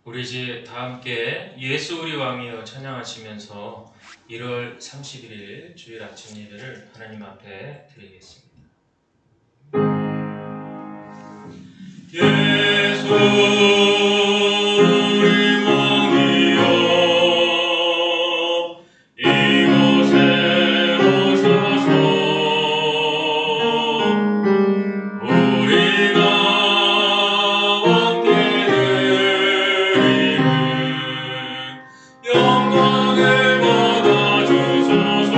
우리 이제 다 함께 예수 우리 왕이여 찬양하시면서 1월 31일 주일 아침 예배를 하나님 앞에 드리겠습니다. 예수 우리 왕이여 이곳에 오소서. 우리가 왕께 드리는 영광을 받아주소서.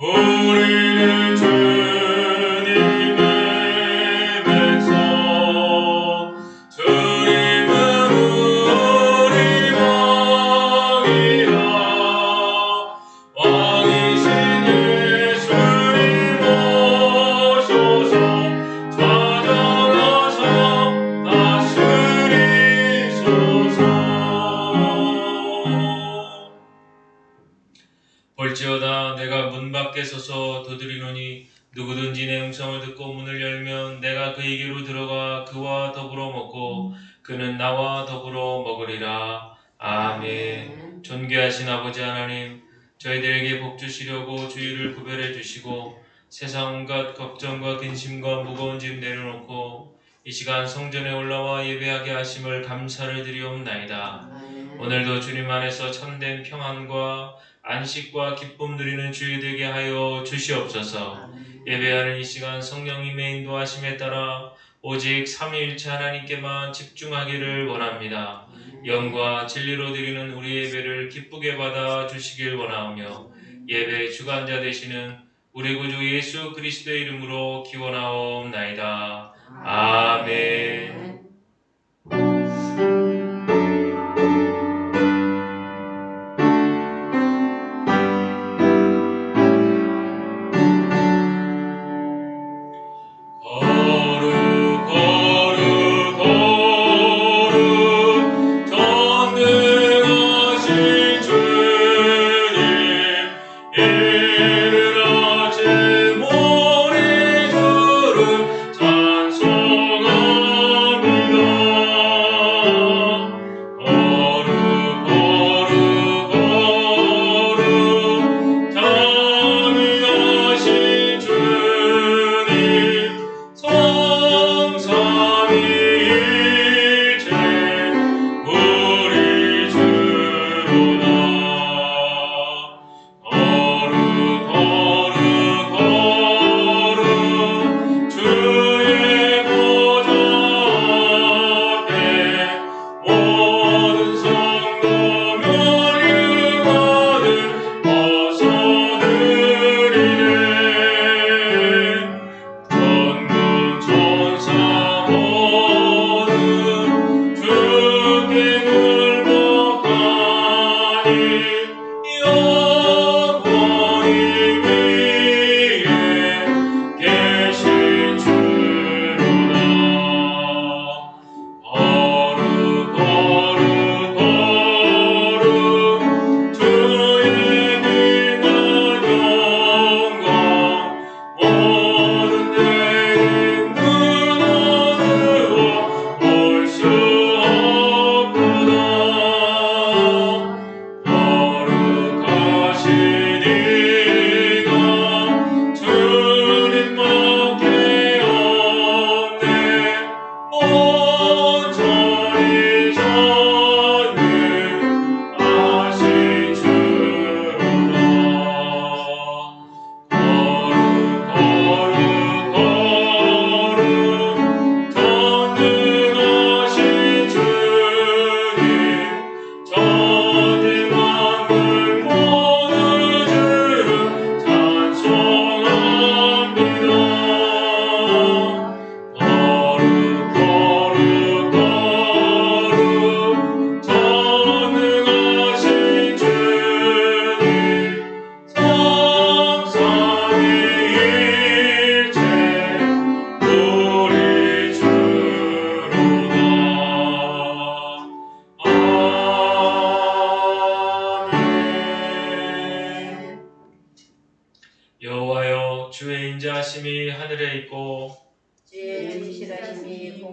우리는 주님의 백성, 주님은 우리 왕이라. 왕이신 예수님 오소서. 찾아가서 다스리소서. 볼지어다 내가 문 밖에 서서 두드리노니 누구든지 내 음성을 듣고 문을 열면 내가 그에게로 들어가 그와 더불어 먹고 그는 나와 더불어 먹으리라. 아멘. 존귀하신 아버지 하나님, 저희들에게 복 주시려고 주일을 구별해 주시고 세상 온갖 걱정과 근심과 무거운 짐 내려놓고 이 시간 성전에 올라와 예배하게 하심을 감사를 드리옵나이다. 오늘도 주님 안에서 참된 평안과 안식과 기쁨 누리는 주일 되게 하여 주시옵소서. 예배하는 이 시간 성령님의 인도하심에 따라 오직 삼위일체 하나님께만 집중하기를 원합니다. 영과 진리로 드리는 우리 예배를 기쁘게 받아 주시길 원하오며 예배의 주관자 되시는 우리 구주 예수 그리스도의 이름으로 기원하옵나이다. 아멘. 찬송하리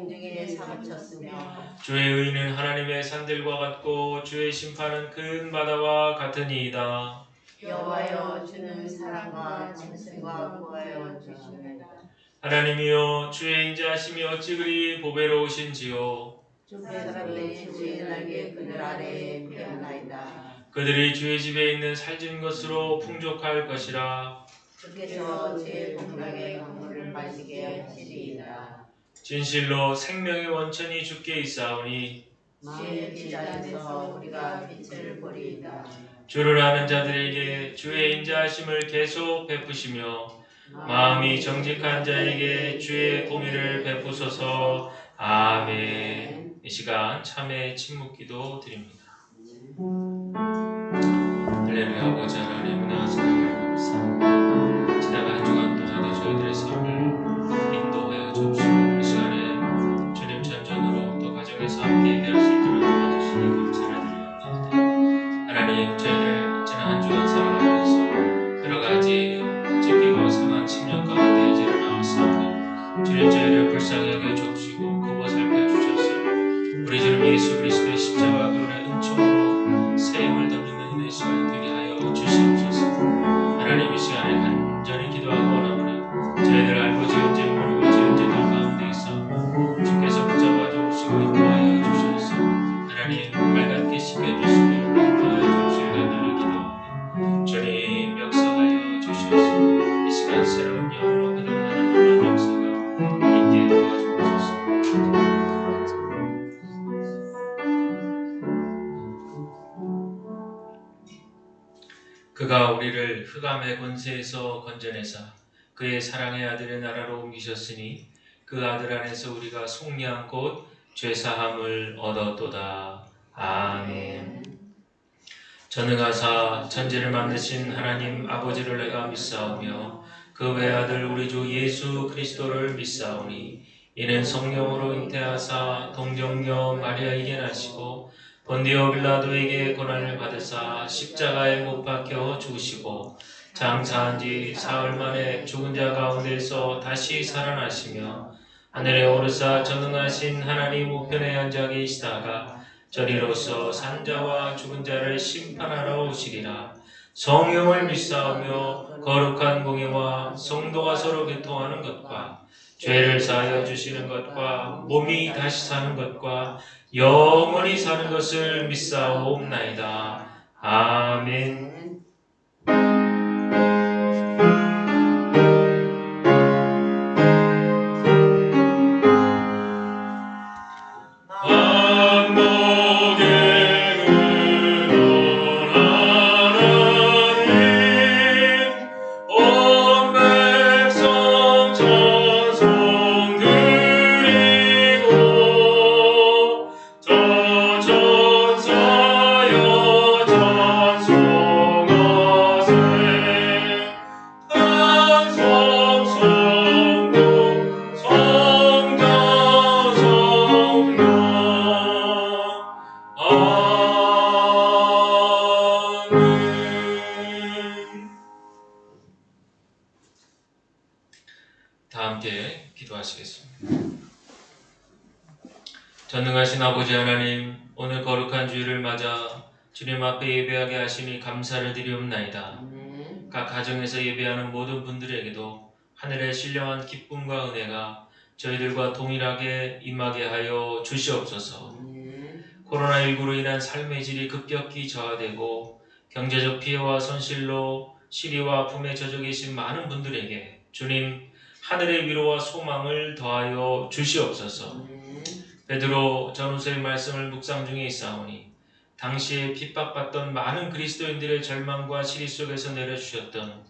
공중에 사무쳤으며 주의 의는 하나님의 산들과 같고 주의 심판은 큰 바다와 같으니이다. 여호와여 주는 사랑과 짐승과 구하여 주시나이다. 하나님이여 주의 인자하심이 어찌 그리 보배로우신지요. 주께서는 주의 날개 그늘 아래에 피었나이다. 그들이 주의 집에 있는 살진 것으로 풍족할 것이라. 주께서 제 공중의 강물을 마시게 하시리이다. 진실로 생명의 원천이 주께 있사오니 주의 빛 안에서 우리가 빛을 보리이다. 주를 아는 자들에게 주의 인자하심을 계속 베푸시며 마음이 정직한 자에게 주의 공의를 베푸소서. 아멘. 이 시간 참회 침묵기도 드립니다. 할렐루야. 아버지 하나님 은혜와 사랑을 감사합니다. 지나간 한 주간 동안에 저희들의 삶을 인도하여 주옵시고 이 시간에 주님 전전으로 또 가정에서 함께 예배할 수 있도록 도와주시니 감사를 드립니다. 하나님 저희들 지난 한 주간 살아가면서 여러 가지 찢기고 상한 침략 가운데 이제 나왔습니다. 주님 저희를 불쌍히 여겨 주옵시고 굽어 살펴주셔서 우리 주님 예수 그리스도의 십자가 그분의 은총으로 새 힘을 덧입는 이내 시간이 되게 하여 주시옵소서. 하나님 이 시간에 간절히 기도하고 원하오니 저희들 알고 지은 죄 모르고 지은 죄들 가운데 있어 주께서 붙잡아 주옵시고 인도하여 주셔서 하나님 빨갛게 씻겨주시고 인도하여 주옵시고 간절히 기도하오니 주님 역사하여 주셔서 이 시간 새로운 영으로 거듭나는 놀라운 역사가 있게 도와주옵소서. 그가 우리를 흑암의 권세에서 건져내사 그의 사랑의 아들의 나라로 옮기셨으니 그 아들 안에서 우리가 속량 곧 죄사함을 얻었도다. 아멘. 전능하사 천지를 만드신 하나님 아버지를 내가 믿사오며 그 외아들 우리 주 예수 그리스도를 믿사오니 이는 성령으로 잉태하사 동정녀 마리아에게 나시고 본디오 빌라도에게 고난을 받으사 십자가에 못 박혀 죽으시고 장사한 지 사흘 만에 죽은 자 가운데서 다시 살아나시며 하늘에 오르사 전능하신 하나님 우편에 앉아 계시다가 저리로서 산자와 죽은 자를 심판하러 오시리라. 성령을 믿사오며 거룩한 공예와 성도가 서로 교통하는 것과 죄를 사하여 주시는 것과 몸이 다시 사는 것과 영원히 사는 것을 믿사옵나이다. 아멘. 다 함께 기도하시겠습니다. 전능하신 아버지 하나님, 오늘 거룩한 주일을 맞아 주님 앞에 예배하게 하시니 감사를 드리옵나이다. 각 가정에서 예배하는 모든 분들에게도 하늘의 신령한 기쁨과 은혜가 저희들과 동일하게 임하게 하여 주시옵소서. 코로나19로 인한 삶의 질이 급격히 저하되고 경제적 피해와 손실로 시리와 아픔에 젖어 계신 많은 분들에게 주님 하늘의 위로와 소망을 더하여 주시옵소서. 베드로 전후서의 말씀을 묵상 중에 있사오니 당시에 핍박받던 많은 그리스도인들의 절망과 시리 속에서 내려주셨던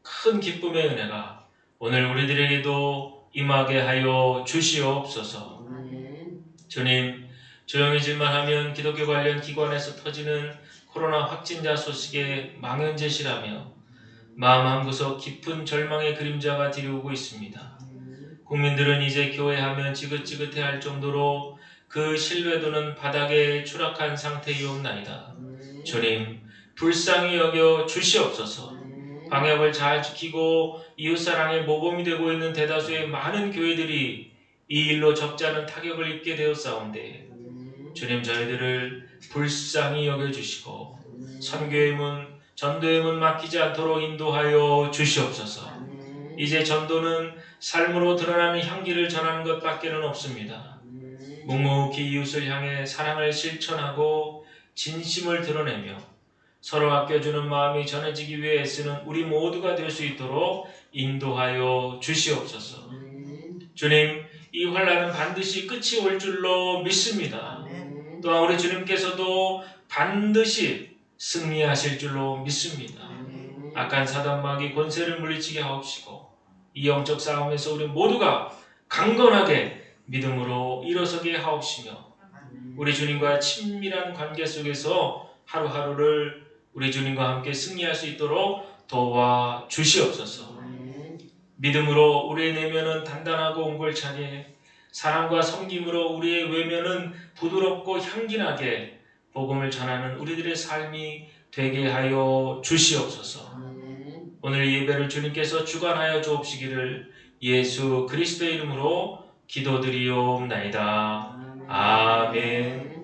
큰 기쁨의 은혜가 오늘 우리들에게도 임하게 하여 주시옵소서. 주님, 조용해질만 하면 기독교 관련 기관에서 터지는 코로나 확진자 소식에 망연자실하며 마음 한구석 깊은 절망의 그림자가 들이오고 있습니다. 국민들은 이제 교회하면 지긋지긋해할 정도로 그 신뢰도는 바닥에 추락한 상태이옵나이다. 주님, 불쌍히 여겨 주시옵소서. 방역을 잘 지키고 이웃사랑의 모범이 되고 있는 대다수의 많은 교회들이 이 일로 적잖은 타격을 입게 되었사온데 주님 저희들을 불쌍히 여겨주시고 선교의 문, 전도의 문 막히지 않도록 인도하여 주시옵소서. 이제 전도는 삶으로 드러나는 향기를 전하는 것밖에는 없습니다. 묵묵히 이웃을 향해 사랑을 실천하고 진심을 드러내며 서로 아껴주는 마음이 전해지기 위해 애쓰는 우리 모두가 될 수 있도록 인도하여 주시옵소서. 주님, 이 환난은 반드시 끝이 올 줄로 믿습니다. 또한 우리 주님께서도 반드시 승리하실 줄로 믿습니다. 악한 사단 마귀 권세를 물리치게 하옵시고 이 영적 싸움에서 우리 모두가 강건하게 믿음으로 일어서게 하옵시며 우리 주님과 친밀한 관계 속에서 하루하루를 우리 주님과 함께 승리할 수 있도록 도와 주시옵소서. 믿음으로 우리의 내면은 단단하고 옹골차게, 사랑과 섬김으로 우리의 외면은 부드럽고 향기나게 복음을 전하는 우리들의 삶이 되게 하여 주시옵소서. 오늘 예배를 주님께서 주관하여 주옵시기를 예수 그리스도의 이름으로 기도드리옵나이다. 아멘.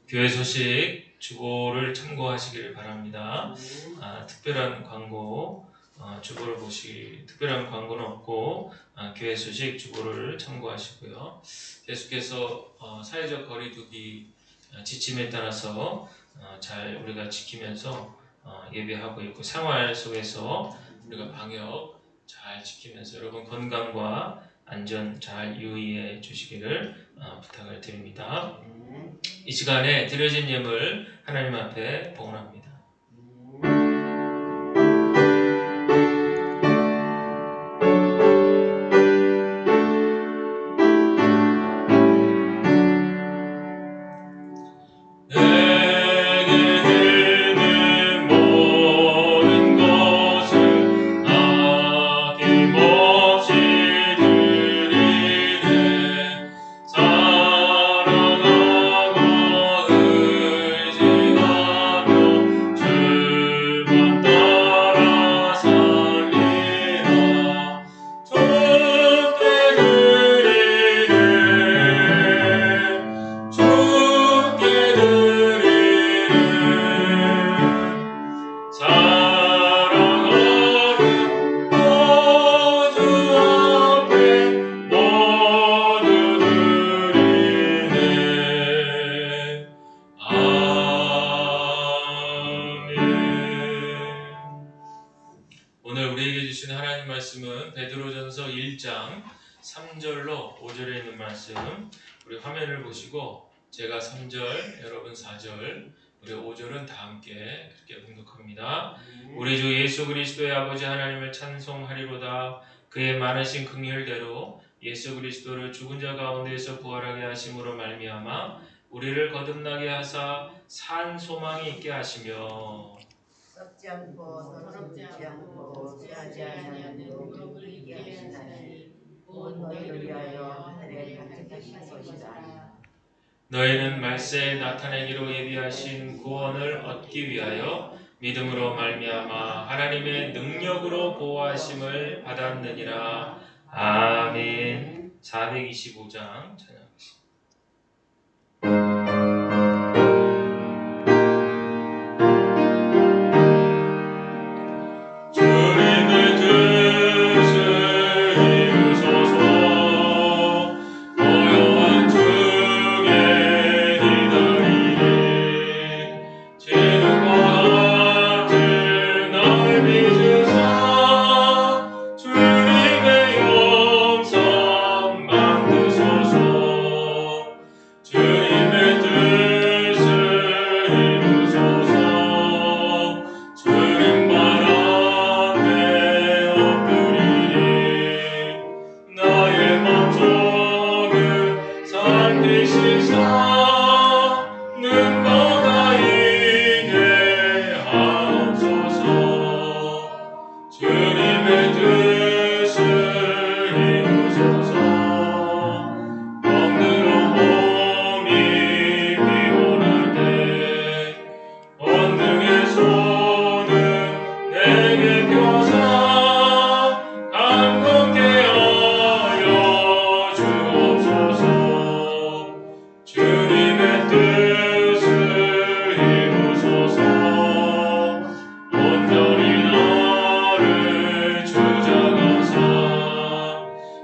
교회 소식 주보를 참고하시기를 바랍니다. 특별한 광고 주보를 특별한 광고는 없고 교회 소식 주보를 참고하시고요. 계속해서 사회적 거리두기 지침에 따라서 잘 우리가 지키면서 예배하고 있고 생활 속에서 우리가 방역 잘 지키면서 여러분 건강과 안전 잘 유의해 주시기를 부탁을 드립니다. 이 시간에 드려진 예물 하나님 앞에 봉헌합니다. 오늘 우리에게 주신 하나님 말씀은 베드로전서 1장 3절로 5절에 있는 말씀, 우리 화면을 보시고 제가 3절, 여러분 4절, 우리 5절은 다 함께 그렇게 봉독합니다. 우리 주 예수 그리스도의 아버지 하나님을 찬송하리로다. 그의 많으신 긍휼대로 예수 그리스도를 죽은 자 가운데에서 부활하게 하심으로 말미암아 우리를 거듭나게 하사 산 소망이 있게 하시며 썩지 않고 더럽지 않고 쇠하지 아니하는 유업을 있게 하시나니 곧 너희를 위하여 하늘에 간직하신 것이라. 너희는 말세에 나타내기로 예비하신 구원을 얻기 위하여 믿음으로 말미암아 하나님의 능력으로 보호하심을 받았느니라. 아멘. 425장 찬양하겠습니다. 주님의 뜻을 이루소서. 고요한 중에 기다리니 지금과 같은 날 믿으사 주님의 영성 만드소서. 주님의 뜻을 이루소서. 주님 바람에 엎드리니 나의 맘속을 살피시사 눈과 다이게 하옵소서. 주님의 뜻을 이루소서. 멍들어 몸이 피곤할 때 원등의 손을 내게 펴사 감동케 하여 주옵소서. 주님의 뜻을 이루소서. 온전히 나를 주장하사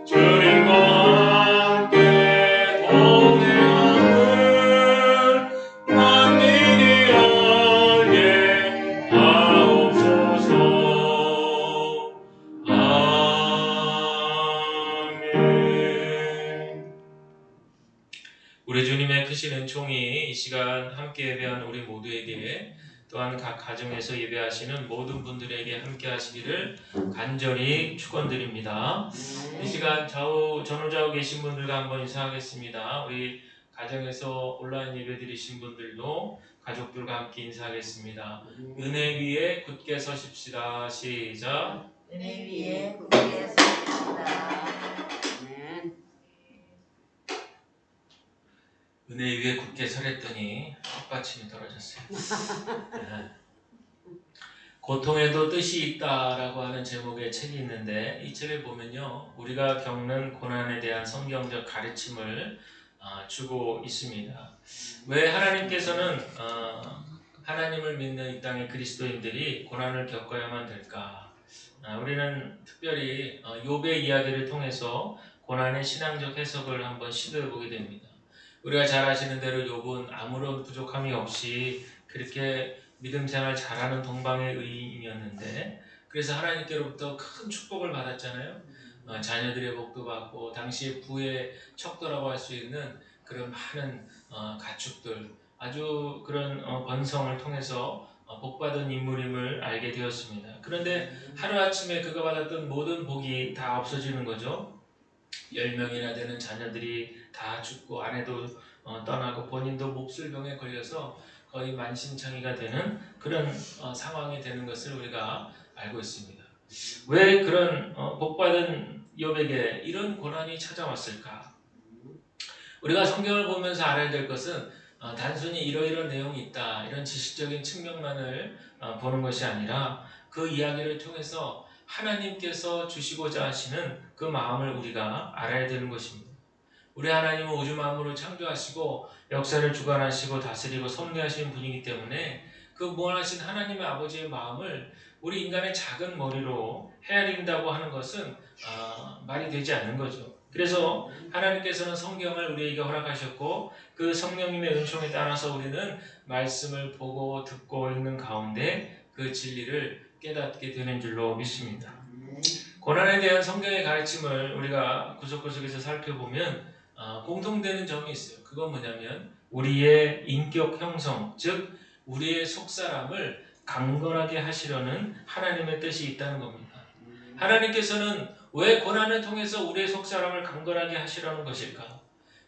주님과 함께 동행하는 만민이 알게 하옵소서. 아멘. 우리 주님의 크신 은총이 이 시간 함께 예배한 우리 모두에게 또한 각 가정에서 예배하시는 모든 분들에게 함께 하시기를 간절히 축원드립니다. 이 시간 전후좌우 계신 분들과 한번 인사하겠습니다. 우리 가정에서 온라인 예배 드리신 분들도 가족들과 함께 인사하겠습니다. 은혜 위에 굳게 서십시다. 시작. 은혜 위에 굳게 섭시다. 은혜 위에 굳게 서랬더니 헛받침이 떨어졌어요. 네. 고통에도 뜻이 있다라고 하는 제목의 책이 있는데 이 책을 보면요, 우리가 겪는 고난에 대한 성경적 가르침을 주고 있습니다. 왜 하나님께서는 하나님을 믿는 이 땅의 그리스도인들이 고난을 겪어야만 될까? 우리는 특별히 욥의 이야기를 통해서 고난의 신앙적 해석을 한번 시도해 보게 됩니다. 우리가 잘 아시는 대로 욥은 아무런 부족함이 없이 그렇게 믿음 생활 잘하는 동방의 의인이었는데, 그래서 하나님께로부터 큰 축복을 받았잖아요. 자녀들의 복도 받고 당시의 부의 척도라고 할 수 있는 그런 많은 가축들, 아주 그런 번성을 통해서 복받은 인물임을 알게 되었습니다. 그런데 하루아침에 그가 받았던 모든 복이 다 없어지는 거죠. 10명이나 되는 자녀들이 다 죽고 아내도 떠나고 본인도 몹쓸병에 걸려서 거의 만신창이가 되는 그런 상황이 되는 것을 우리가 알고 있습니다. 왜 그런 복받은 욥에게 이런 고난이 찾아왔을까? 우리가 성경을 보면서 알아야 될 것은 단순히 이러이러한 내용이 있다, 이런 지식적인 측면만을 보는 것이 아니라 그 이야기를 통해서 하나님께서 주시고자 하시는 그 마음을 우리가 알아야 되는 것입니다. 우리 하나님은 우주 만물을 창조하시고 역사를 주관하시고 다스리고 섭리하시는 분이기 때문에 그 무한하신 하나님의 아버지의 마음을 우리 인간의 작은 머리로 헤아린다고 하는 것은 말이 되지 않는 거죠. 그래서 하나님께서는 성경을 우리에게 허락하셨고 그 성령님의 은총에 따라서 우리는 말씀을 보고 듣고 읽는 가운데 그 진리를 깨닫게 되는 줄로 믿습니다. 고난에 대한 성경의 가르침을 우리가 구석구석에서 살펴보면 공통되는 점이 있어요. 그건 뭐냐면 우리의 인격 형성, 즉 우리의 속사람을 강건하게 하시려는 하나님의 뜻이 있다는 겁니다. 하나님께서는 왜 고난을 통해서 우리의 속사람을 강건하게 하시려는 것일까?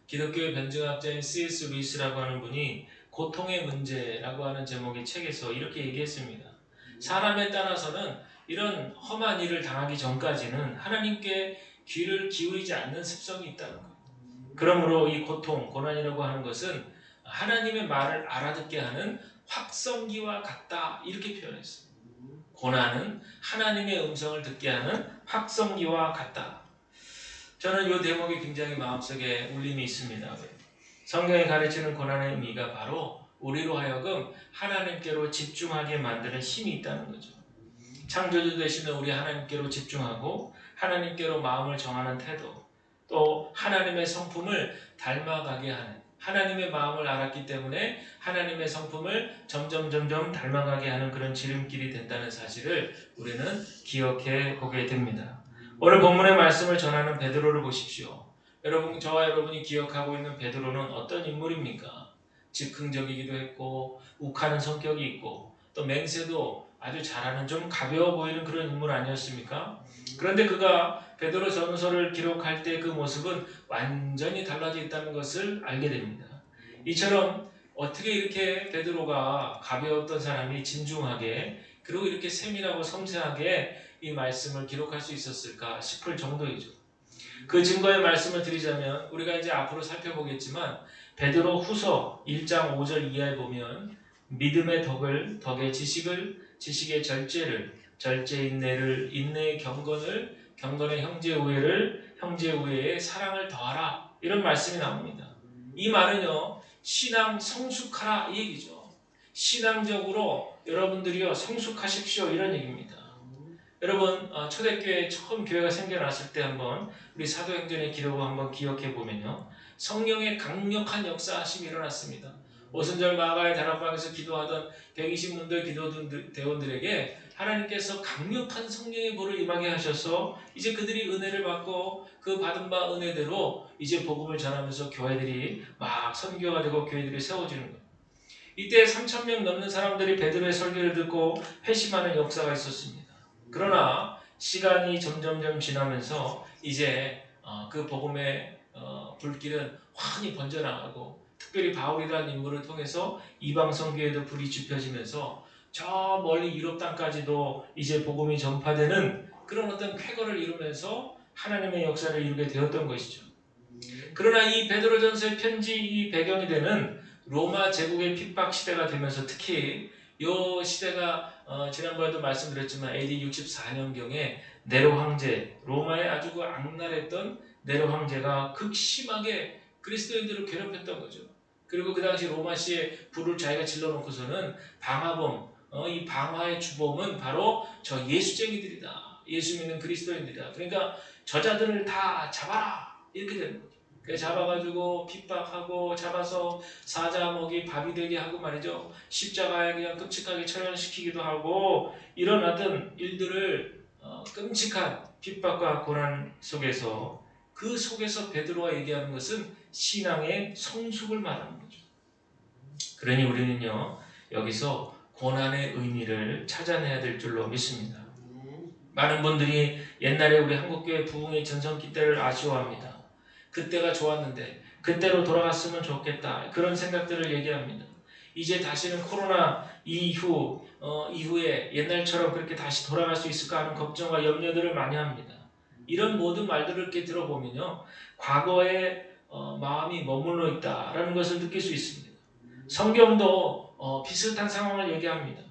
기독교의 변증학자인 C.S. 루이스라고 하는 분이 고통의 문제라고 하는 제목의 책에서 이렇게 얘기했습니다. 사람에 따라서는 이런 험한 일을 당하기 전까지는 하나님께 귀를 기울이지 않는 습성이 있다는 거예요. 그러므로 이 고통, 고난이라고 하는 것은 하나님의 말을 알아듣게 하는 확성기와 같다 이렇게 표현했어요. 고난은 하나님의 음성을 듣게 하는 확성기와 같다. 저는 이 대목이 굉장히 마음속에 울림이 있습니다. 성경이 가르치는 고난의 의미가 바로 우리로 하여금 하나님께로 집중하게 만드는 힘이 있다는 거죠. 창조주 되시는 우리 하나님께로 집중하고 하나님께로 마음을 정하는 태도, 또 하나님의 성품을 닮아가게 하는, 하나님의 마음을 알았기 때문에 하나님의 성품을 점점 닮아가게 하는 그런 지름길이 된다는 사실을 우리는 기억해 보게 됩니다. 오늘 본문의 말씀을 전하는 베드로를 보십시오. 여러분, 저와 여러분이 기억하고 있는 베드로는 어떤 인물입니까? 즉흥적이기도 했고 욱하는 성격이 있고 또 맹세도 아주 잘하는 좀 가벼워 보이는 그런 인물 아니었습니까? 그런데 그가 베드로 전서를 기록할 때 그 모습은 완전히 달라져 있다는 것을 알게 됩니다. 이처럼 어떻게 이렇게 베드로가 가벼웠던 사람이 진중하게 그리고 이렇게 세밀하고 섬세하게 이 말씀을 기록할 수 있었을까 싶을 정도이죠. 그 증거의 말씀을 드리자면 우리가 이제 앞으로 살펴보겠지만 베드로 후서 1장 5절 이하에 보면 믿음의 덕을, 덕의 지식을, 지식의 절제를, 절제의 인내를, 인내의 경건을, 경건의 형제 우애를, 형제 우애의 사랑을 더하라 이런 말씀이 나옵니다. 이 말은요 신앙 성숙하라 이 얘기죠. 신앙적으로 여러분들이요 성숙하십시오 이런 얘기입니다. 여러분 초대교회 처음 교회가 생겨났을 때 한번 우리 사도행전의 기록을 한번 기억해 보면요 성령의 강력한 역사하심이 일어났습니다. 오순절 마가의 다락방에서 기도하던 120문들 기도대원들에게 하나님께서 강력한 성령의 불을 임하게 하셔서 이제 그들이 은혜를 받고 그 받은 바 은혜대로 이제 복음을 전하면서 교회들이 막 선교가 되고 교회들이 세워지는 거예요. 이때 3,000명 넘는 사람들이 베드로의 설교를 듣고 회심하는 역사가 있었습니다. 그러나 시간이 점점 지나면서 이제 그 복음의 불길은 환히 번져나가고 특별히 바울이라는 인물을 통해서 이방 선교에도 불이 지펴지면서 저 멀리 유럽 땅까지도 이제 복음이 전파되는 그런 어떤 쾌거를 이루면서 하나님의 역사를 이루게 되었던 것이죠. 그러나 이 베드로전서의 편지 이 배경이 되는 로마 제국의 핍박 시대가 되면서 특히 이 시대가 지난번에도 말씀드렸지만 AD 64년경에 네로 황제, 로마의 아주 그 악랄했던 네로 황제가 극심하게 그리스도인들을 괴롭혔던 거죠. 그리고 그 당시 로마시에 불을 자기가 질러놓고서는 방화범, 이 방화의 주범은 바로 저 예수쟁이들이다. 예수 믿는 그리스도인들이다. 그러니까 저자들을 다 잡아라 이렇게 되는 거죠. 잡아가지고 핍박하고 잡아서 사자 먹이 밥이 되게 하고 말이죠. 십자가에 그냥 끔찍하게 처형시키기도 하고 이런 어떤 일들을 끔찍한 핍박과 고난 속에서 그 속에서 베드로가 얘기하는 것은 신앙의 성숙을 말하는 거죠. 그러니 우리는요 여기서 고난의 의미를 찾아내야 될 줄로 믿습니다. 많은 분들이 옛날에 우리 한국교회 부흥의 전성기 때를 아쉬워합니다. 그때가 좋았는데 그때로 돌아갔으면 좋겠다 그런 생각들을 얘기합니다. 이제 다시는 코로나 이후에 옛날처럼 그렇게 다시 돌아갈 수 있을까 하는 걱정과 염려들을 많이 합니다. 이런 모든 말들을 이렇게 들어보면요 과거에 마음이 머물러 있다라는 것을 느낄 수 있습니다. 성경도 비슷한 상황을 얘기합니다.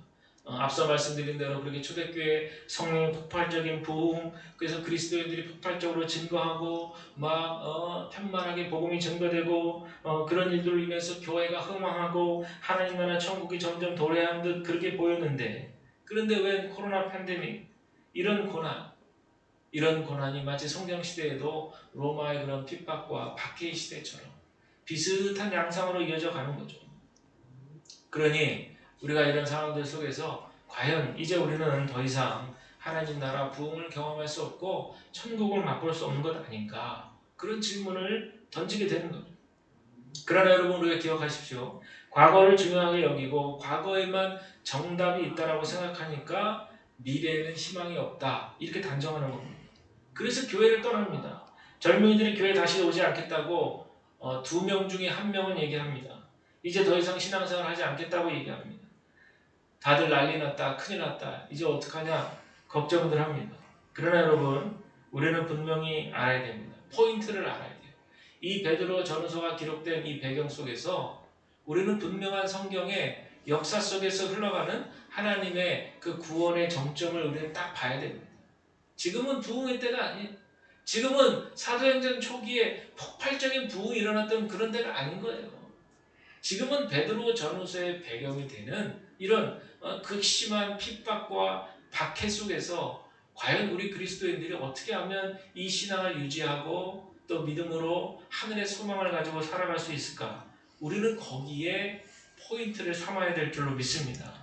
앞서 말씀드린 대로 그렇게 초대교회 성령의 폭발적인 부흥, 그래서 그리스도인들이 폭발적으로 증거하고 막 편만하게 복음이 증거되고 그런 일들로 인해서 교회가 흥망하고 하나님 나라 천국이 점점 도래한 듯 그렇게 보였는데 그런데 왜 코로나 팬데믹 이런 고난이 마치 성경시대에도 로마의 그런 핍박과 박해의 시대처럼 비슷한 양상으로 이어져 가는 거죠. 그러니 우리가 이런 상황들 속에서 과연 이제 우리는 더 이상 하나님 나라 부흥을 경험할 수 없고 천국을 맛볼 수 없는 것 아닌가 그런 질문을 던지게 되는 거죠. 그러나 여러분 우리가 기억하십시오. 과거를 중요하게 여기고 과거에만 정답이 있다라고 생각하니까 미래에는 희망이 없다 이렇게 단정하는 겁니다. 그래서 교회를 떠납니다. 젊은이들이 교회 다시 오지 않겠다고 2명 중에 1명은 얘기합니다. 이제 더 이상 신앙생활 하지 않겠다고 얘기합니다. 다들 난리 났다, 큰일 났다, 이제 어떡하냐 걱정들 합니다. 그러나 여러분 우리는 분명히 알아야 됩니다. 포인트를 알아야 돼요. 이 베드로 전후서가 기록된 이 배경 속에서 우리는 분명한 성경에 역사 속에서 흘러가는 하나님의 그 구원의 정점을 우리는 딱 봐야 됩니다. 지금은 부흥의 때가 아니에요. 지금은 사도행전 초기에 폭발적인 부흥이 일어났던 그런 때가 아닌 거예요. 지금은 베드로 전후서의 배경이 되는 이런 극심한 핍박과 박해 속에서 과연 우리 그리스도인들이 어떻게 하면 이 신앙을 유지하고 또 믿음으로 하늘의 소망을 가지고 살아갈 수 있을까? 우리는 거기에 포인트를 삼아야 될 줄로 믿습니다.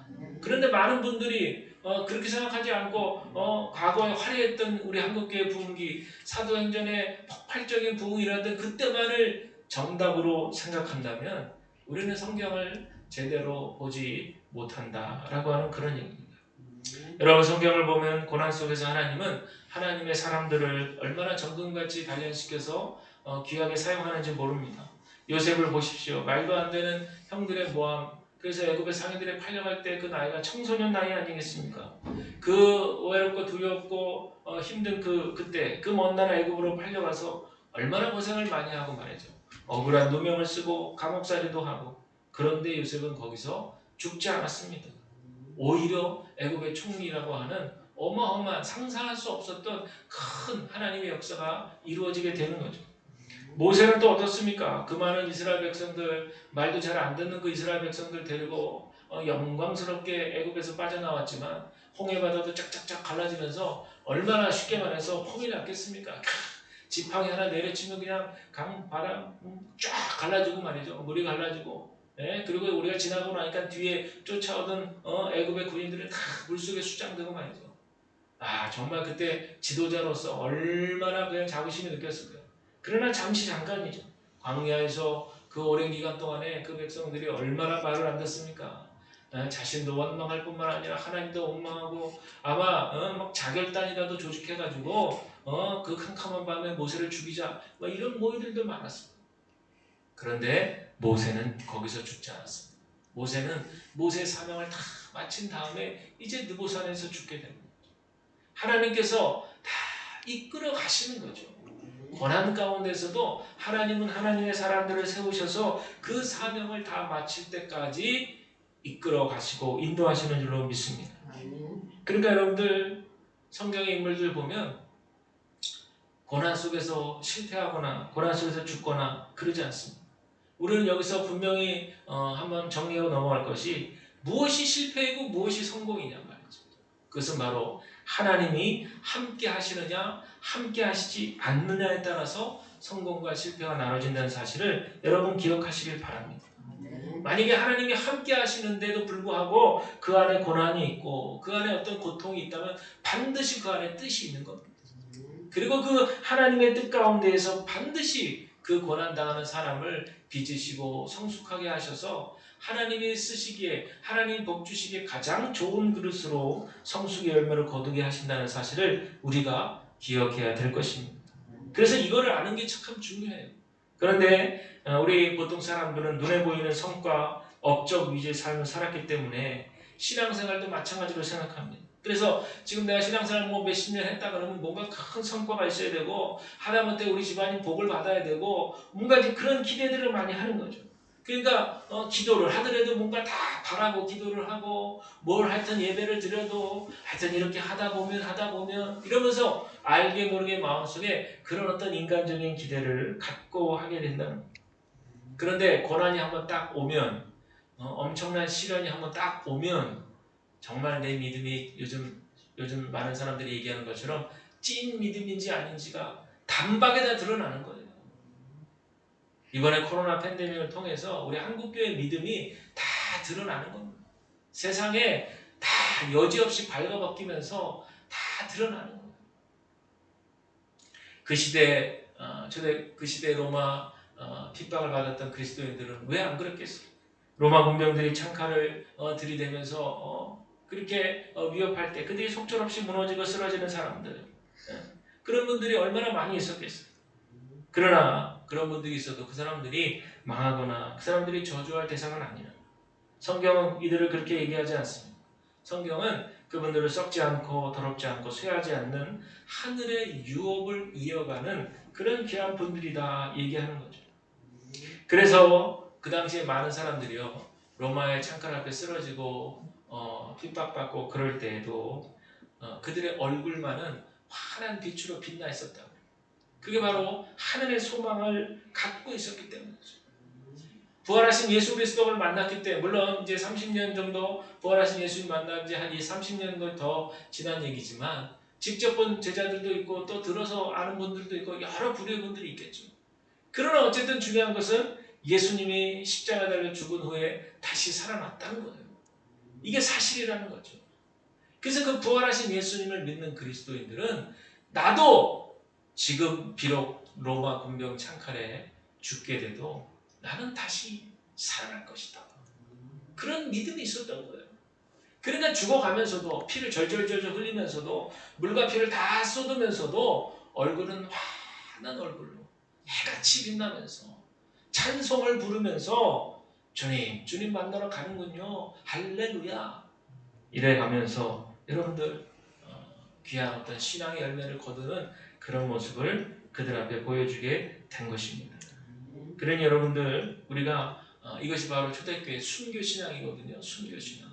그런데 많은 분들이 그렇게 생각하지 않고 과거에 화려했던 우리 한국교회 부흥기 사도행전의 폭발적인 부흥이 일어났던 그때만을 정답으로 생각한다면 우리는 성경을 제대로 보지 못한다라고 하는 그런 얘기입니다. 여러분, 성경을 보면 고난 속에서 하나님은 하나님의 사람들을 얼마나 정금같이 단련시켜서 귀하게 사용하는지 모릅니다. 요셉을 보십시오. 말도 안 되는 형들의 모함, 그래서 애굽의 상인들에 팔려갈 때 그 나이가 청소년 나이 아니겠습니까? 그 외롭고 두렵고 힘든 그때 그 먼 나라 애굽으로 팔려가서 얼마나 고생을 많이 하고 말이죠. 억울한 누명을 쓰고 감옥살이도 하고, 그런데 요셉은 거기서 죽지 않았습니다. 오히려 애굽의 총리라고 하는 어마어마한 상상할 수 없었던 큰 하나님의 역사가 이루어지게 되는 거죠. 모세는 또 어떻습니까? 그 많은 이스라엘 백성들, 말도 잘 안 듣는 그 이스라엘 백성들 데리고 영광스럽게 애굽에서 빠져나왔지만 홍해바다도 쫙쫙쫙 갈라지면서 얼마나 쉽게 말해서 폼이 났겠습니까? 지팡이 하나 내려치면 그냥 강바다 쫙 갈라지고 말이죠. 물이 갈라지고. 예? 그리고 우리가 지나고 나니까 뒤에 쫓아오던 애굽의 군인들은 다 물속에 수장되고 말이죠. 정말 그때 지도자로서 얼마나 그냥 자부심이 느꼈을까요? 그러나 잠시 잠깐이죠. 광야에서 그 오랜 기간 동안에 그 백성들이 얼마나 말을 안 듣습니까? 자신도 원망할 뿐만 아니라 하나님도 원망하고 아마 막 자결단이라도 조직해가지고 그 캄캄한 밤에 모세를 죽이자 이런 모의들도 많았습니다. 그런데 모세는 거기서 죽지 않았습니다. 모세는 모세의 사명을 다 마친 다음에 이제 느보산에서 죽게 됩니다. 하나님께서 다 이끌어 가시는 거죠. 고난 가운데서도 하나님은 하나님의 사람들을 세우셔서 그 사명을 다 마칠 때까지 이끌어 가시고 인도하시는 줄로 믿습니다. 그러니까 여러분들 성경의 인물들 보면 고난 속에서 실패하거나 고난 속에서 죽거나 그러지 않습니다. 우리는 여기서 분명히 한번 정리하고 넘어갈 것이 무엇이 실패이고 무엇이 성공이냐 말이죠. 그것은 바로 하나님이 함께 하시느냐 함께 하시지 않느냐에 따라서 성공과 실패가 나눠진다는 사실을 여러분 기억하시길 바랍니다. 만약에 하나님이 함께 하시는데도 불구하고 그 안에 고난이 있고 그 안에 어떤 고통이 있다면 반드시 그 안에 뜻이 있는 겁니다. 그리고 그 하나님의 뜻 가운데에서 반드시 그 고난당하는 사람을 빚으시고 성숙하게 하셔서 하나님이 쓰시기에 하나님 복 주시기에 가장 좋은 그릇으로 성숙의 열매를 거두게 하신다는 사실을 우리가 기억해야 될 것입니다. 그래서 이거를 아는 게 참 중요해요. 그런데 우리 보통 사람들은 눈에 보이는 성과, 업적 위주의 삶을 살았기 때문에 신앙생활도 마찬가지로 생각합니다. 그래서 지금 내가 신앙생활 몇십 년 했다 그러면 뭔가 큰 성과가 있어야 되고 하다못해 우리 집안이 복을 받아야 되고 뭔가 이제 그런 기대들을 많이 하는 거죠. 그러니까 기도를 하더라도 뭔가 다 바라고 기도를 하고 뭘 하여튼 예배를 드려도 하여튼 이렇게 하다 보면 이러면서 알게 모르게 마음속에 그런 어떤 인간적인 기대를 갖고 하게 된다는 거예요. 그런데 고난이 한번 딱 오면 엄청난 시련이 한번 딱 오면 정말 내 믿음이 요즘 많은 사람들이 얘기하는 것처럼 찐 믿음인지 아닌지가 단박에 다 드러나는 거예요. 이번에 코로나 팬데믹을 통해서 우리 한국교회 믿음이 다 드러나는 겁니다. 세상에 다 여지없이 발가벗기면서 다 드러나는 거예요. 그 시대 로마 핍박을 받았던 그리스도인들은 왜 안 그랬겠어요? 로마 군병들이 창칼을 들이대면서 그렇게 위협할 때 그들이 속절없이 무너지고 쓰러지는 사람들, 그런 분들이 얼마나 많이 있었겠어요. 그러나 그런 분들이 있어도 그 사람들이 망하거나 그 사람들이 저주할 대상은 아니라 성경은 이들을 그렇게 얘기하지 않습니다. 성경은 그분들을 썩지 않고 더럽지 않고 쇠하지 않는 하늘의 유업을 이어가는 그런 귀한 분들이다 얘기하는 거죠. 그래서 그 당시에 많은 사람들이요 로마의 창칼 앞에 쓰러지고 핍박받고 그럴 때에도 그들의 얼굴만은 환한 빛으로 빛나 있었다. 그게 바로 하늘의 소망을 갖고 있었기 때문이죠. 부활하신 예수 그리스도를 만났기 때문에, 물론 이제 30년 정도 부활하신 예수님 만난 지 한 30년 더 지난 얘기지만, 직접 본 제자들도 있고 또 들어서 아는 분들도 있고 여러 부류의 분들이 있겠죠. 그러나 어쨌든 중요한 것은 예수님이 십자가 달려 죽은 후에 다시 살아났다는 거예요. 이게 사실이라는 거죠. 그래서 그 부활하신 예수님을 믿는 그리스도인들은, 나도 지금 비록 로마 군병 창칼에 죽게 돼도 나는 다시 살아날 것이다. 그런 믿음이 있었던 거예요. 그러니까 죽어가면서도, 피를 절절절절 흘리면서도, 물과 피를 다 쏟으면서도 얼굴은 환한 얼굴로 해같이 빛나면서 찬송을 부르면서 주님 만나러 가는군요. 할렐루야. 이래 가면서 여러분들 귀한 어떤 신앙의 열매를 거두는 그런 모습을 그들 앞에 보여주게 된 것입니다. 그러니 여러분들, 우리가 이것이 바로 초대교회의 순교신앙이거든요. 순교신앙.